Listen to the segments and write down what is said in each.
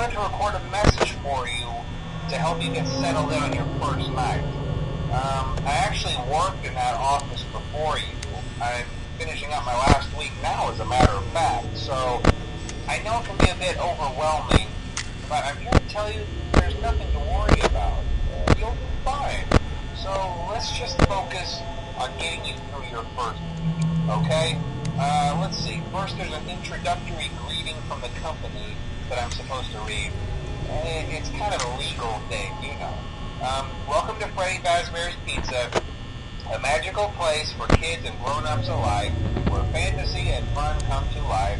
wanted to record a message for you to help you get settled in on your first night. I actually worked in that office before you. I'm finishing up my last week now, as a matter of fact, so I know it can be a bit overwhelming, but I'm here to tell you there's nothing to worry about. You'll be fine. So let's just focus on getting you through your first week, okay? Let's see. First, there's an introductory greeting from the company that I'm supposed to read. It's kind of a legal thing, you know. Welcome to Freddy Fazbear's Pizza, a magical place for kids and grown-ups alike, where fantasy and fun come to life.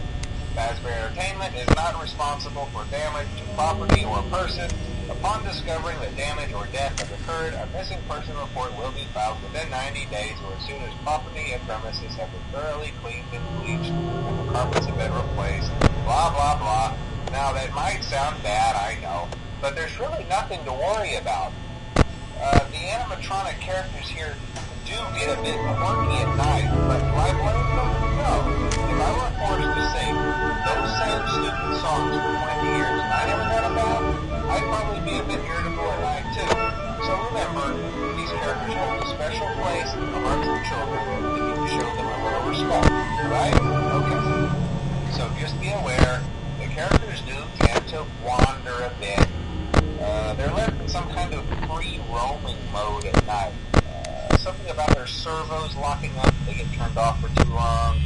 Fazbear Entertainment is not responsible for damage to property or person. Upon discovering that damage or death has occurred, a missing person report will be filed within 90 days or as soon as property and premises have been thoroughly cleaned and bleached and the carpets have been replaced. Blah, blah, blah. Now, that might sound bad, I know, but there's really nothing to worry about. The animatronic characters here do get a bit quirky at night, but do I blame them? No. If I were forced to sing those same stupid songs for 20 years and I never got a bath, I'd probably be a bit irritable at night too. So remember, these characters hold a special place in the hearts of children if you show them a little respect, right? Okay. So just be aware, the characters do tend to wander a bit. They're left in some kind of free roaming mode at night. Something about their servos locking up if they get turned off for too long.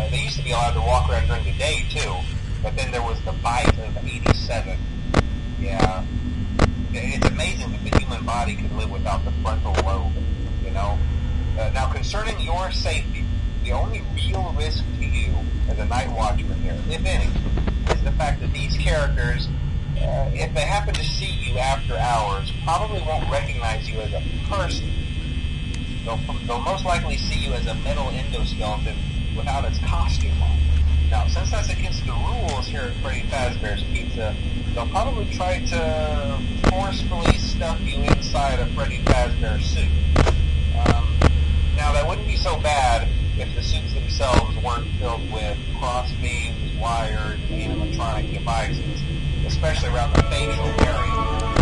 They used to be allowed to walk around during the day too, but then there was the bite of 87. Yeah. It's amazing that the human body can live without the frontal lobe, you know? Now, concerning your safety, the only real risk to you as a night watchman here, if any, is the fact that these characters, if they happen to see you after hours, probably won't recognize you as a person. They'll most likely see you as a metal endoskeleton without its costume on. Now, since that's against the rules here at Freddy Fazbear's Pizza, they'll probably try to forcefully stuff you inside a Freddy Fazbear suit. Now, that wouldn't be so bad if the suits themselves weren't filled with crossbeams, wires, and animatronic devices, especially around the facial area.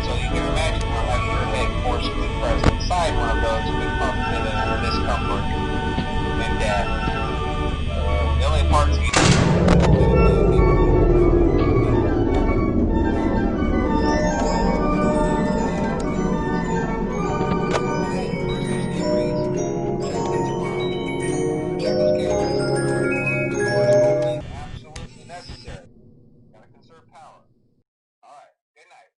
So you can imagine how having your head forcefully pressed inside one of those could cause a bit of discomfort and death. The only parts you absolutely necessary. Gotta conserve power. Alright, good night.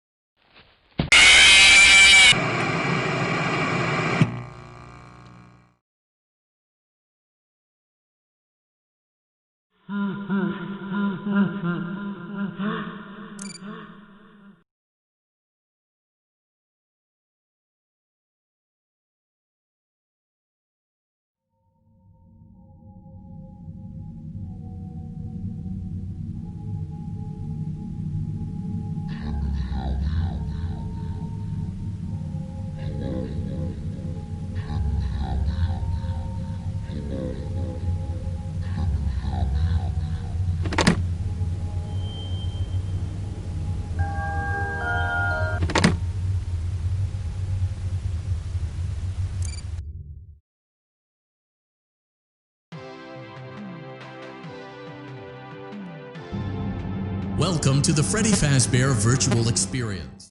Welcome to the Freddy Fazbear Virtual Experience.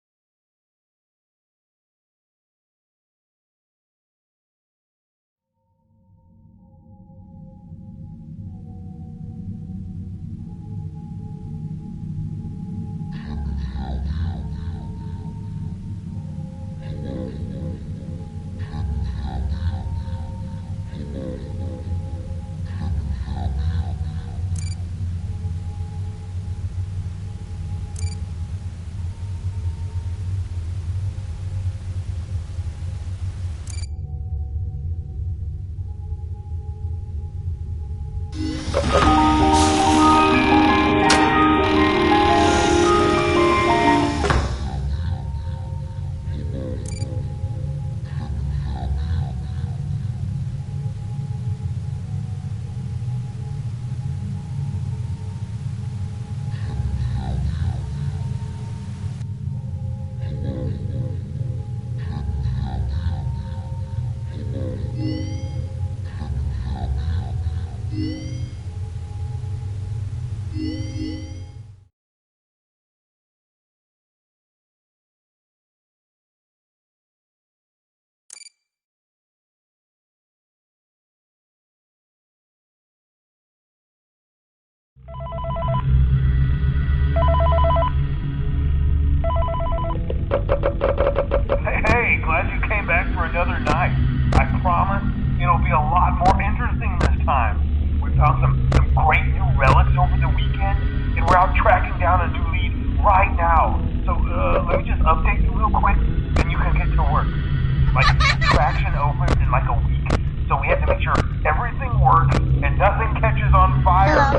opened in like a week, so we have to make sure everything works and nothing catches on fire.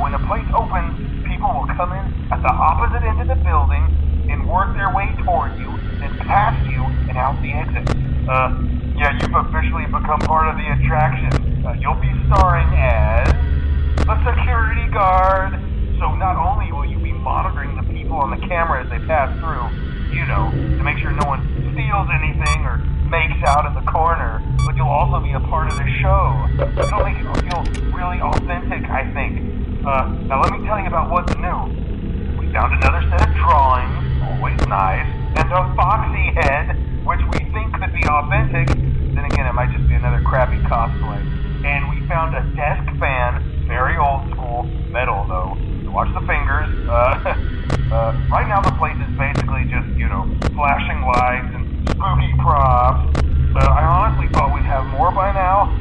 When the place opens, people will come in at the opposite end of the building and work their way toward you, then past you and out the exit. Yeah, you've officially become part of the attraction. You'll be starring as a security guard. So not only will you be monitoring the people on the camera as they pass through, you know, to make sure no one steals anything or makes out in the corner, but you'll also be a part of the show. It'll make it feel really authentic, I think. Now let me tell you about what's new. We found another set of drawings, always nice, and a foxy head, which we think could be authentic. Then again, it might just be another crappy cosplay. And we found a desk fan, very old school, metal though. So watch the fingers. Right now the place is basically just, you know, flashing lights and spooky props. I honestly thought we'd have more by now.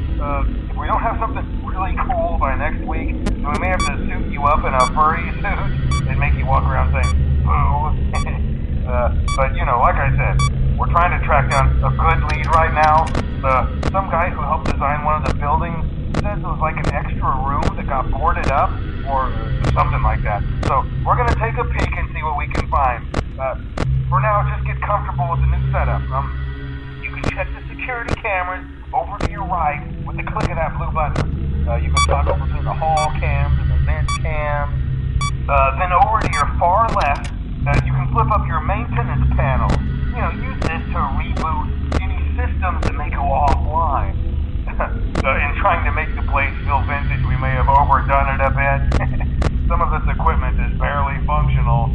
If we don't have something really cool by next week, then we may have to suit you up in a furry suit and make you walk around saying, boo. But, you know, like I said, we're trying to track down a good lead right now. Some guy who helped design one of the buildings says it was like an extra room that got boarded up, or something like that. So, we're gonna take a peek and see what we can find. For now, just get comfortable with the new setup. You can check the security cameras over to your right with the click of that blue button. You can toggle between the hall cams and the vent cams. Then over to your far left, you can flip up your maintenance panel. You know, use this to reboot any systems that may go offline. In trying to make the place feel vintage, we may have overdone it a bit. Some of this equipment is barely functional.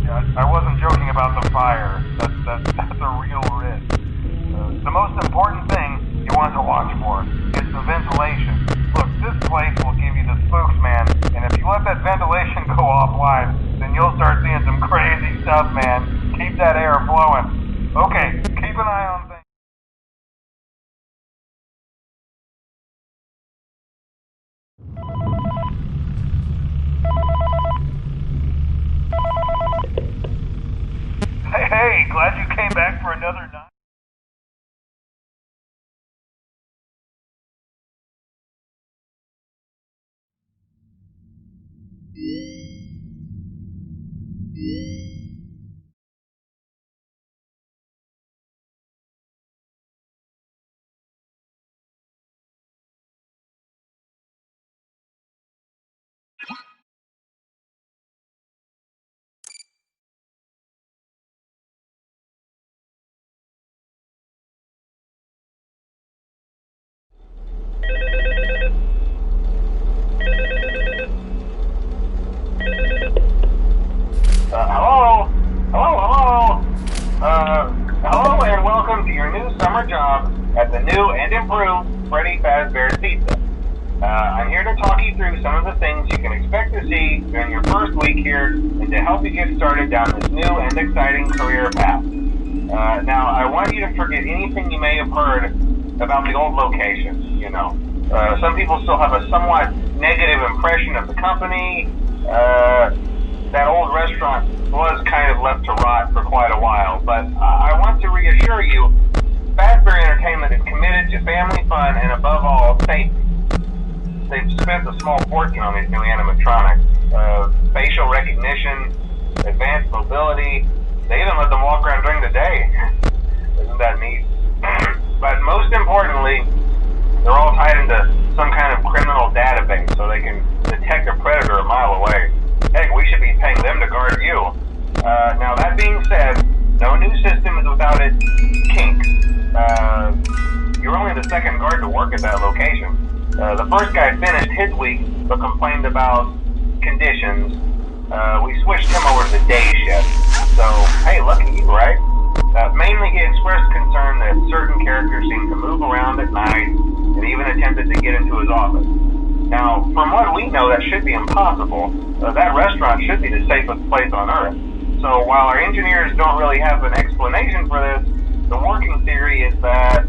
Yeah, I wasn't joking about the fire. That's a real risk. The most important thing you want to watch for is the ventilation. Look, this place will give you the spooks, man. And if you let that ventilation go offline, then you'll start seeing some crazy stuff, man. Keep that air flowing. Okay, keep an eye on things. Hey, glad you came back for another night. Hello and welcome to your new summer job at the new and improved Freddy Fazbear's Pizza. I'm here to talk you through some of the things you can expect to see during your first week here and to help you get started down this new and exciting career path. Now, I want you to forget anything you may have heard about the old location, you know. Some people still have a somewhat negative impression of the company. That old restaurant was kind of left to rot for quite a while, but I want to reassure you, Fazbear Entertainment is committed to family fun and above all, safety. They've spent a small fortune on these new animatronics. Facial recognition, advanced mobility, they even let them walk around during the day. Isn't that neat? But most importantly, they're all tied into some kind of criminal database so they can detect a predator a mile away. Heck, we should be paying them to guard you. Now that being said, no new system is without its kinks. You're only the second guard to work at that location. The first guy finished his week but complained about conditions. We switched him over to the day shift. So, hey, lucky you, right? Mainly he expressed concern that certain characters seemed to move around at night and even attempted to get into his office. Now, from what we know, that should be impossible. That restaurant should be the safest place on Earth. So while our engineers don't really have an explanation for this, the working theory is that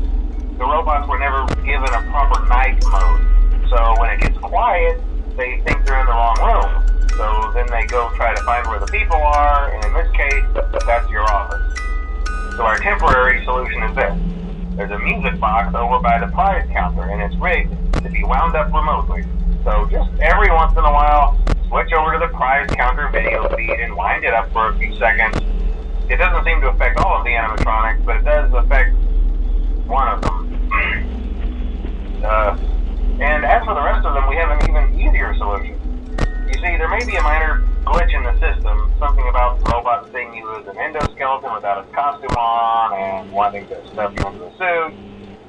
the robots were never given a proper night mode. So when it gets quiet, they think they're in the wrong room. So then they go try to find where the people are, and in this case, that's your office. So our temporary solution is this. there's a music box over by the prize counter, and it's rigged to be wound up remotely. So just every once in a while, switch over to the prize counter video feed and wind it up for a few seconds. It doesn't seem to affect all of the animatronics, but it does affect one of them. And as for the rest of them, we have an even easier solution. You see, there may be a minor glitch in the system, something about the robot seeing you as an endoskeleton without its costume on and wanting to stuff you into a suit.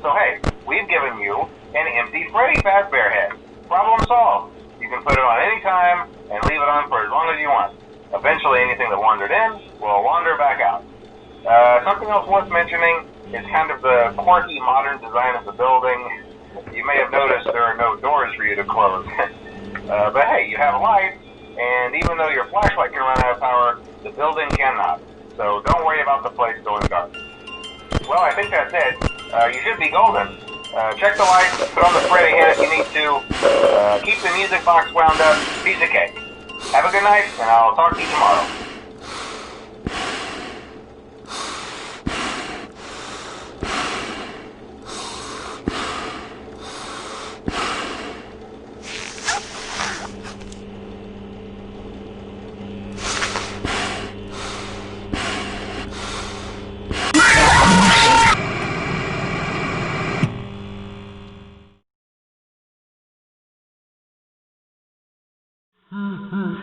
So hey, we've given you an empty Freddy Fazbear head. Problem solved. You can put it on any time and leave it on for as long as you want. Eventually anything that wandered in will wander back out. Something else worth mentioning is kind of the quirky modern design of the building. You may have noticed there are no doors for you to close. But hey, you have a light, and even though your flashlight can run out of power, the building cannot. So don't worry about the place going dark. Well, I think that's it. You should be golden. Check the lights, put on the Freddy head if you need to. Keep the music box wound up. Piece of cake. Have a good night, and I'll talk to you tomorrow. Hmm.